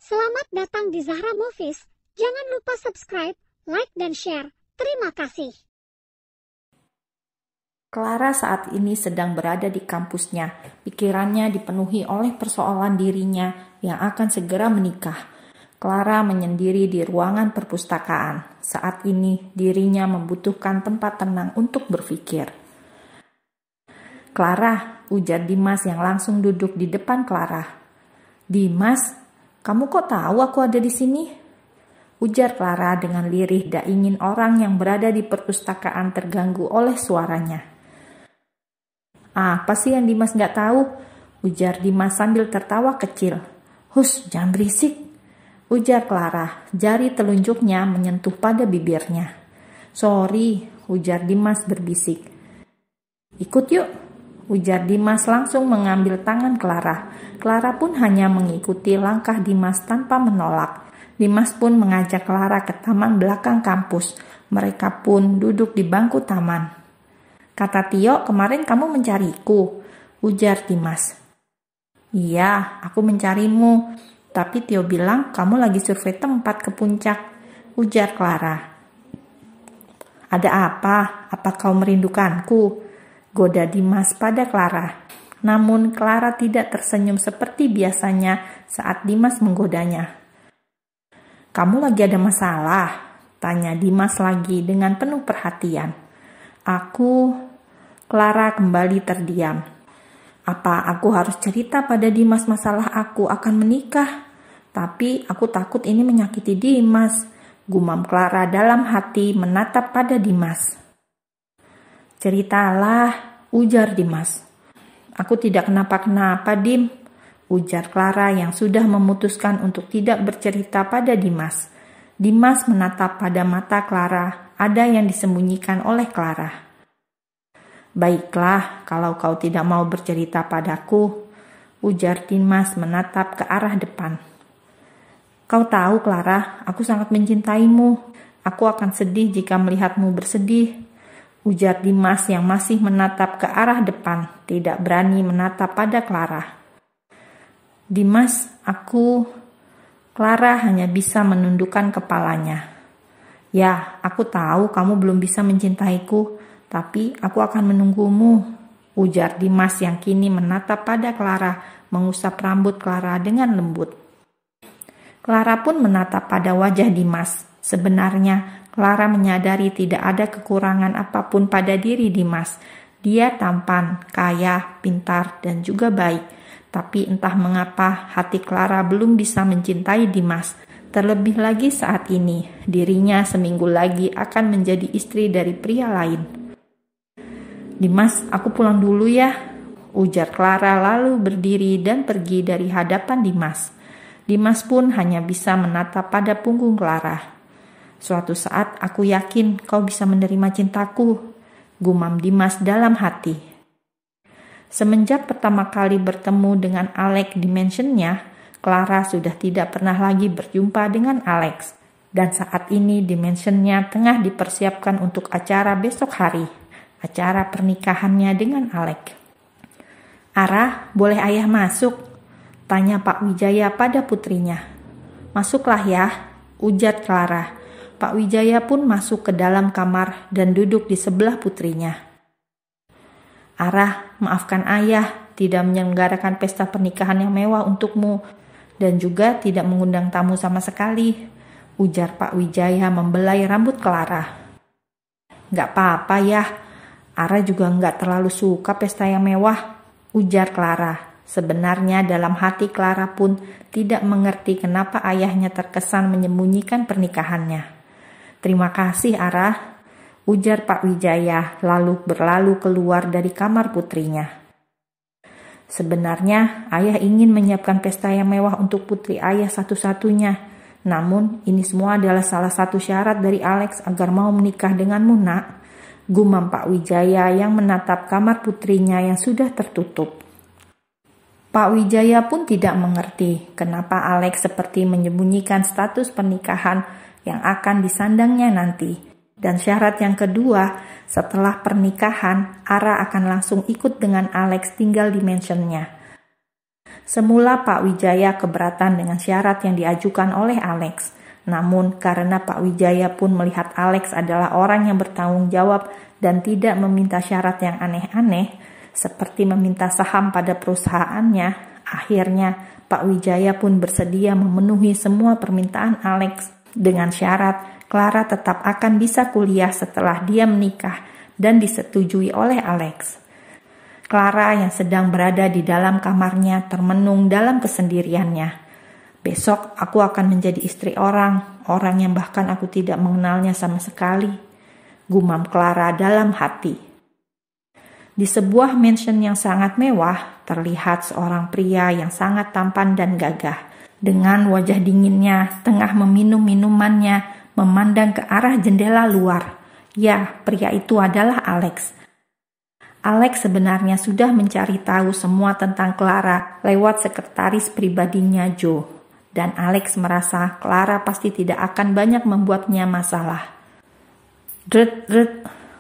Selamat datang di Zahra Movies. Jangan lupa subscribe, like, dan share. Terima kasih. Clara saat ini sedang berada di kampusnya. Pikirannya dipenuhi oleh persoalan dirinya yang akan segera menikah. Clara menyendiri di ruangan perpustakaan. Saat ini dirinya membutuhkan tempat tenang untuk berpikir. "Clara," ujar Dimas yang langsung duduk di depan Clara. "Dimas, kamu kok tahu aku ada di sini?" ujar Clara dengan lirih, tak ingin orang yang berada di perpustakaan terganggu oleh suaranya. "Apa sih yang Dimas gak tahu?" ujar Dimas sambil tertawa kecil. "Hus, jangan berisik," ujar Clara. Jari telunjuknya menyentuh pada bibirnya. "Sorry," ujar Dimas berbisik. "Ikut yuk," ujar Dimas langsung mengambil tangan Clara. Clara pun hanya mengikuti langkah Dimas tanpa menolak. Dimas pun mengajak Clara ke taman belakang kampus. Mereka pun duduk di bangku taman. "Kata Tio, kemarin kamu mencariku," ujar Dimas. "Iya, aku mencarimu. Tapi Tio bilang kamu lagi survei tempat ke puncak," ujar Clara. "Ada apa? Apa kau merindukanku?" goda Dimas pada Clara. Namun Clara tidak tersenyum seperti biasanya saat Dimas menggodanya. "Kamu lagi ada masalah?" tanya Dimas lagi dengan penuh perhatian. Clara kembali terdiam. "Apa aku harus cerita pada Dimas masalah aku akan menikah? Tapi aku takut ini menyakiti Dimas," gumam Clara dalam hati menatap pada Dimas. "Ceritalah," ujar Dimas. "Aku tidak kenapa-kenapa, Dim," ujar Clara yang sudah memutuskan untuk tidak bercerita pada Dimas. Dimas menatap pada mata Clara, ada yang disembunyikan oleh Clara. "Baiklah, kalau kau tidak mau bercerita padaku," ujar Dimas menatap ke arah depan. "Kau tahu, Clara, aku sangat mencintaimu. Aku akan sedih jika melihatmu bersedih," ujar Dimas yang masih menatap ke arah depan, tidak berani menatap pada Clara. "Dimas, Clara hanya bisa menundukkan kepalanya. "Ya, aku tahu kamu belum bisa mencintaiku, tapi aku akan menunggumu," ujar Dimas yang kini menatap pada Clara, mengusap rambut Clara dengan lembut. Clara pun menatap pada wajah Dimas. Sebenarnya Clara menyadari tidak ada kekurangan apapun pada diri Dimas. Dia tampan, kaya, pintar, dan juga baik. Tapi entah mengapa hati Clara belum bisa mencintai Dimas. Terlebih lagi saat ini, dirinya seminggu lagi akan menjadi istri dari pria lain. "Dimas, aku pulang dulu ya," ujar Clara lalu berdiri dan pergi dari hadapan Dimas. Dimas pun hanya bisa menatap pada punggung Clara. "Suatu saat aku yakin kau bisa menerima cintaku," gumam Dimas dalam hati. Semenjak pertama kali bertemu dengan Alex di mansionnya, Clara sudah tidak pernah lagi berjumpa dengan Alex. Dan saat ini di mansionnya tengah dipersiapkan untuk acara besok hari, acara pernikahannya dengan Alex. "Ara, boleh ayah masuk?" tanya Pak Wijaya pada putrinya. "Masuklah ya," ujar Clara. Pak Wijaya pun masuk ke dalam kamar dan duduk di sebelah putrinya. "Ara, maafkan ayah tidak menyelenggarakan pesta pernikahan yang mewah untukmu dan juga tidak mengundang tamu sama sekali," ujar Pak Wijaya membelai rambut Clara. "Gak apa-apa ya, Ara juga gak terlalu suka pesta yang mewah," ujar Clara. Sebenarnya dalam hati Clara pun tidak mengerti kenapa ayahnya terkesan menyembunyikan pernikahannya. "Terima kasih, Ara," ujar Pak Wijaya lalu berlalu keluar dari kamar putrinya. Sebenarnya ayah ingin menyiapkan pesta yang mewah untuk putri ayah satu-satunya. Namun ini semua adalah salah satu syarat dari Alex agar mau menikah denganmu, nak, gumam Pak Wijaya yang menatap kamar putrinya yang sudah tertutup. Pak Wijaya pun tidak mengerti kenapa Alex seperti menyembunyikan status pernikahan yang akan disandangnya nanti. Dan syarat yang kedua, setelah pernikahan, Ara akan langsung ikut dengan Alex tinggal di mansionnya. Semula Pak Wijaya keberatan dengan syarat yang diajukan oleh Alex. Namun karena Pak Wijaya pun melihat Alex adalah orang yang bertanggung jawab dan tidak meminta syarat yang aneh-aneh, seperti meminta saham pada perusahaannya, akhirnya Pak Wijaya pun bersedia memenuhi semua permintaan Alex dengan syarat Clara tetap akan bisa kuliah setelah dia menikah dan disetujui oleh Alex. Clara yang sedang berada di dalam kamarnya termenung dalam kesendiriannya. Besok aku akan menjadi istri orang yang bahkan aku tidak mengenalnya sama sekali, gumam Clara dalam hati. Di sebuah mansion yang sangat mewah, terlihat seorang pria yang sangat tampan dan gagah. Dengan wajah dinginnya, tengah meminum minumannya, memandang ke arah jendela luar. Ya, pria itu adalah Alex. Alex sebenarnya sudah mencari tahu semua tentang Clara lewat sekretaris pribadinya Joe. Dan Alex merasa Clara pasti tidak akan banyak membuatnya masalah. Dret,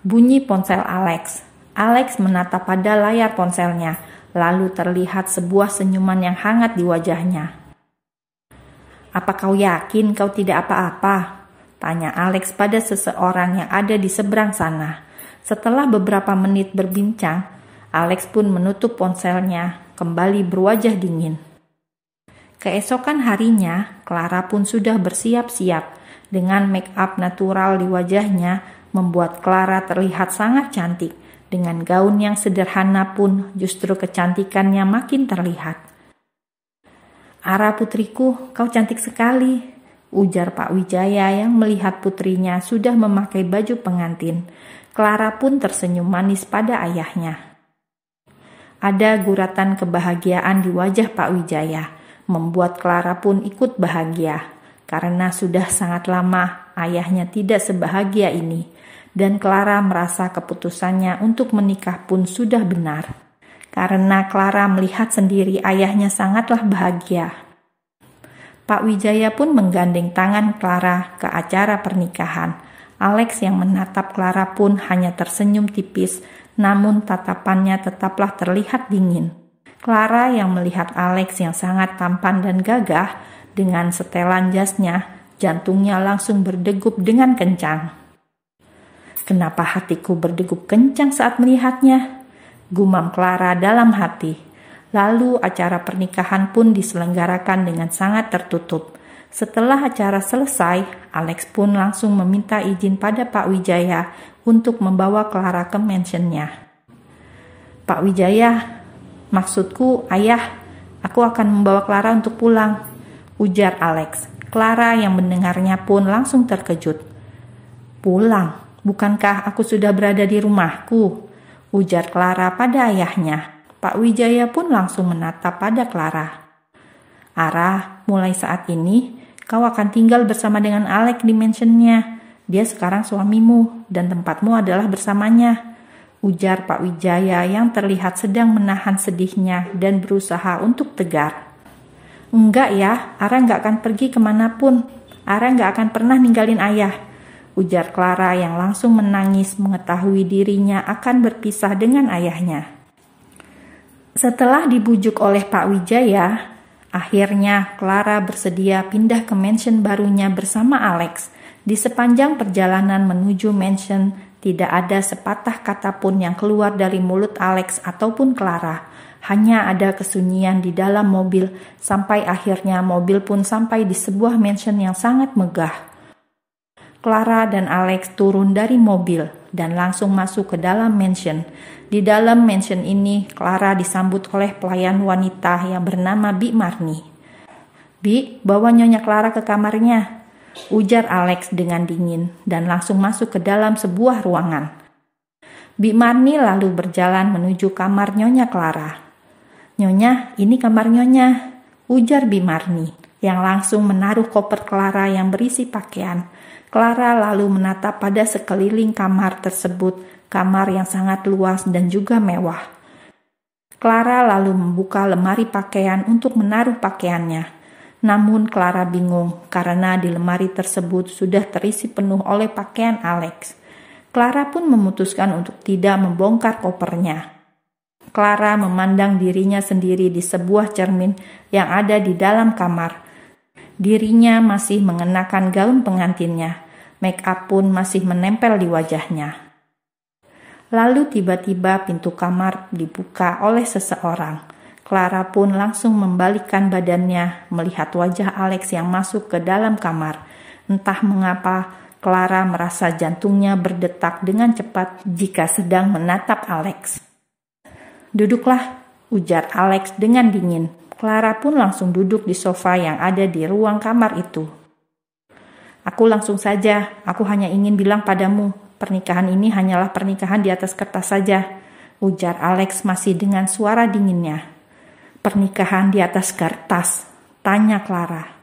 bunyi ponsel Alex. Alex menatap pada layar ponselnya, lalu terlihat sebuah senyuman yang hangat di wajahnya. "Apa kau yakin kau tidak apa-apa?" tanya Alex pada seseorang yang ada di seberang sana. Setelah beberapa menit berbincang, Alex pun menutup ponselnya, kembali berwajah dingin. Keesokan harinya, Clara pun sudah bersiap-siap. Dengan make up natural di wajahnya, membuat Clara terlihat sangat cantik. Dengan gaun yang sederhana pun, justru kecantikannya makin terlihat. "Ara putriku, kau cantik sekali," ujar Pak Wijaya yang melihat putrinya sudah memakai baju pengantin. Clara pun tersenyum manis pada ayahnya. Ada guratan kebahagiaan di wajah Pak Wijaya, membuat Clara pun ikut bahagia. Karena sudah sangat lama ayahnya tidak sebahagia ini, dan Clara merasa keputusannya untuk menikah pun sudah benar. Karena Clara melihat sendiri ayahnya sangatlah bahagia. Pak Wijaya pun menggandeng tangan Clara ke acara pernikahan. Alex yang menatap Clara pun hanya tersenyum tipis, namun tatapannya tetaplah terlihat dingin. Clara yang melihat Alex yang sangat tampan dan gagah, dengan setelan jasnya, jantungnya langsung berdegup dengan kencang. "Kenapa hatiku berdegup kencang saat melihatnya?" gumam Clara dalam hati. Lalu acara pernikahan pun diselenggarakan dengan sangat tertutup. Setelah acara selesai, Alex pun langsung meminta izin pada Pak Wijaya untuk membawa Clara ke mansionnya. "Pak Wijaya, maksudku ayah, aku akan membawa Clara untuk pulang," ujar Alex. Clara yang mendengarnya pun langsung terkejut. "Pulang? Bukankah aku sudah berada di rumahku?" ujar Clara pada ayahnya. Pak Wijaya pun langsung menatap pada Clara. "Ara, mulai saat ini kau akan tinggal bersama dengan Alex di mansionnya. Dia sekarang suamimu dan tempatmu adalah bersamanya," ujar Pak Wijaya yang terlihat sedang menahan sedihnya dan berusaha untuk tegar. "Enggak ya, Ara enggak akan pergi kemanapun. Ara enggak akan pernah ninggalin ayah," ujar Clara yang langsung menangis mengetahui dirinya akan berpisah dengan ayahnya. Setelah dibujuk oleh Pak Wijaya, akhirnya Clara bersedia pindah ke mansion barunya bersama Alex. Di sepanjang perjalanan menuju mansion, tidak ada sepatah kata pun yang keluar dari mulut Alex ataupun Clara. Hanya ada kesunyian di dalam mobil, sampai akhirnya mobil pun sampai di sebuah mansion yang sangat megah. Clara dan Alex turun dari mobil dan langsung masuk ke dalam mansion. Di dalam mansion ini, Clara disambut oleh pelayan wanita yang bernama Bi Marni. "Bi, bawa Nyonya Clara ke kamarnya," ujar Alex dengan dingin dan langsung masuk ke dalam sebuah ruangan. Bi Marni lalu berjalan menuju kamar Nyonya Clara. "Nyonya, ini kamar Nyonya," ujar Bi Marni yang langsung menaruh koper Clara yang berisi pakaian. Clara lalu menatap pada sekeliling kamar tersebut, kamar yang sangat luas dan juga mewah. Clara lalu membuka lemari pakaian untuk menaruh pakaiannya. Namun Clara bingung karena di lemari tersebut sudah terisi penuh oleh pakaian Alex. Clara pun memutuskan untuk tidak membongkar kopernya. Clara memandang dirinya sendiri di sebuah cermin yang ada di dalam kamar. Dirinya masih mengenakan gaun pengantinnya. Make up pun masih menempel di wajahnya. Lalu tiba-tiba pintu kamar dibuka oleh seseorang. Clara pun langsung membalikkan badannya melihat wajah Alex yang masuk ke dalam kamar. Entah mengapa Clara merasa jantungnya berdetak dengan cepat jika sedang menatap Alex. "Duduklah," ujar Alex dengan dingin. Clara pun langsung duduk di sofa yang ada di ruang kamar itu. "Aku langsung saja, aku hanya ingin bilang padamu, pernikahan ini hanyalah pernikahan di atas kertas saja," ujar Alex masih dengan suara dinginnya. "Pernikahan di atas kertas?" tanya Clara.